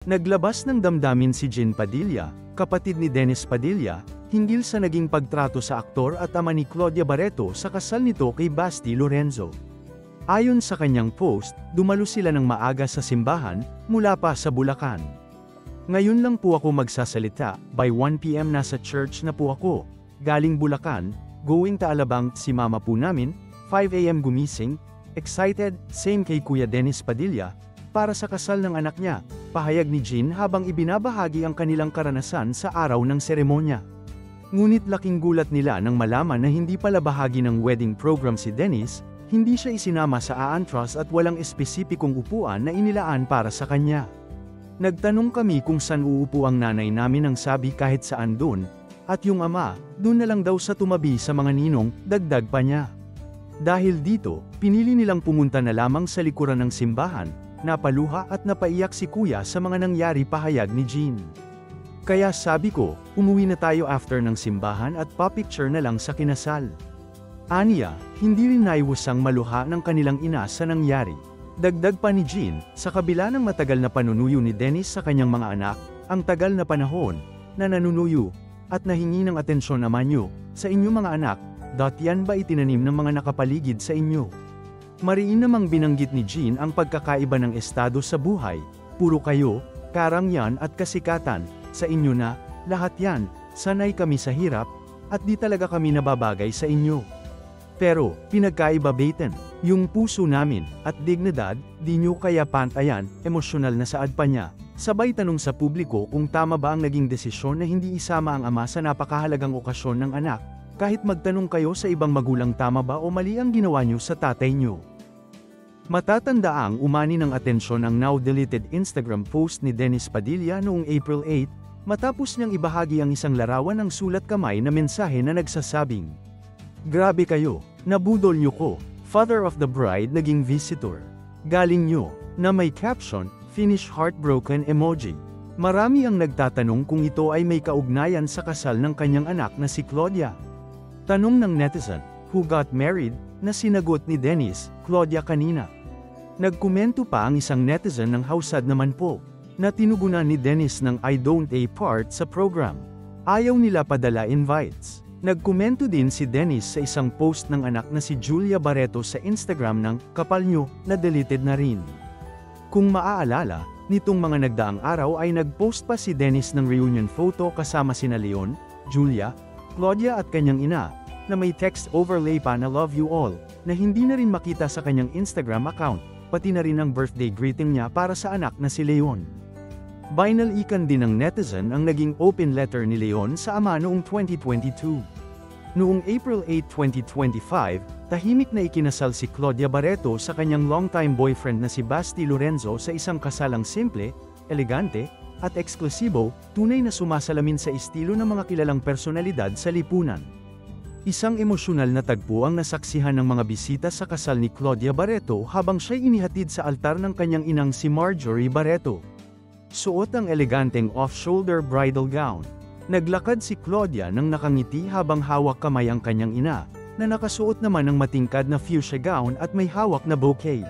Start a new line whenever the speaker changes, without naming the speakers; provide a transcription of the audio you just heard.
Naglabas ng damdamin si Jean Padilla, kapatid ni Dennis Padilla, hinggil sa naging pagtrato sa aktor at ama ni Claudia Barreto sa kasal nito kay Basti Lorenzo. Ayon sa kanyang post, dumalo sila ng maaga sa simbahan, mula pa sa Bulacan. Ngayon lang po ako magsasalita, by 1 PM nasa church na po ako. Galing Bulacan, going to Alabang, si mama po namin, 5 AM gumising, excited, same kay Kuya Dennis Padilla, para sa kasal ng anak niya, pahayag ni Jean habang ibinabahagi ang kanilang karanasan sa araw ng seremonya. Ngunit laking gulat nila nang malaman na hindi pala bahagi ng wedding program si Dennis, hindi siya isinama sa aantras at walang espesipikong upuan na inilaan para sa kanya. Nagtanong kami kung saan uupo ang nanay namin, ang sabi kahit saan doon, at yung ama, doon na lang daw sa tumabi sa mga ninong, dagdag pa niya. Dahil dito, pinili nilang pumunta na lamang sa likuran ng simbahan, napaluha at napaiyak si kuya sa mga nangyari, pahayag ni Jean. Kaya sabi ko, umuwi na tayo after ng simbahan at pa-picture na lang sa kinasal. Aniya, hindi rin naiwasang maluha ng kanilang ina sa nangyari. Dagdag pa ni Jean, sa kabila ng matagal na panunuyo ni Dennis sa kanyang mga anak, ang tagal na panahon na nanunuyo at nahingi ng atensyon naman niyo sa inyong mga anak, yan ba itinanim ng mga nakapaligid sa inyo? Mariin namang binanggit ni Jean ang pagkakaiba ng estado sa buhay, puro kayo, karangyaan at kasikatan, sa inyo na, lahat yan, sanay kami sa hirap, at di talaga kami nababagay sa inyo. Pero, pinagkaiba Baten, yung puso namin, at dignidad, di nyo kaya pantayan, emosyonal na saad pa niya. Sabay tanong sa publiko kung tama ba ang naging desisyon na hindi isama ang ama sa napakahalagang okasyon ng anak, kahit magtanong kayo sa ibang magulang tama ba o mali ang ginawa nyo sa tatay nyo. Matatandaang umani ng atensyon ang now-deleted Instagram post ni Dennis Padilla noong April 8, matapos niyang ibahagi ang isang larawan ng sulat kamay na mensahe na nagsasabing, "Grabe kayo, nabudol nyo ko, father of the bride naging visitor. Galing nyo," na may caption, "Finish heartbroken emoji." Marami ang nagtatanong kung ito ay may kaugnayan sa kasal ng kanyang anak na si Claudia. Tanong ng netizen, who got married, na sinagot ni Dennis, Claudia kanina. Nagkomento pa ang isang netizen ng hausad naman po, na tinugunan ni Dennis ng I don't a part sa program. Ayaw nila padala invites. Nagkomento din si Dennis sa isang post ng anak na si Julia Barreto sa Instagram ng "Kapal nyo," na deleted na rin. Kung maaalala, nitong mga nagdaang araw ay nagpost pa si Dennis ng reunion photo kasama sina Leon, Julia, Claudia at kanyang ina, na may text overlay pa na "Love you all," na hindi na rin makita sa kanyang Instagram account, pati na rin ang birthday greeting niya para sa anak na si Leon. Binalikan din ng netizen ang naging open letter ni Leon sa ama noong 2022. Noong April 8, 2025, tahimik na ikinasal si Claudia Barreto sa kanyang longtime boyfriend na si Basti Lorenzo sa isang kasalang simple, elegante, at eksklusibo, tunay na sumasalamin sa estilo ng mga kilalang personalidad sa lipunan. Isang emosyonal na tagpo ang nasaksihan ng mga bisita sa kasal ni Claudia Barreto habang siya'y inihatid sa altar ng kanyang inang si Marjorie Barreto. Suot ang eleganteng off-shoulder bridal gown. Naglakad si Claudia nang nakangiti habang hawak kamay ang kanyang ina, na nakasuot naman ng matingkad na fuchsia gown at may hawak na bouquet.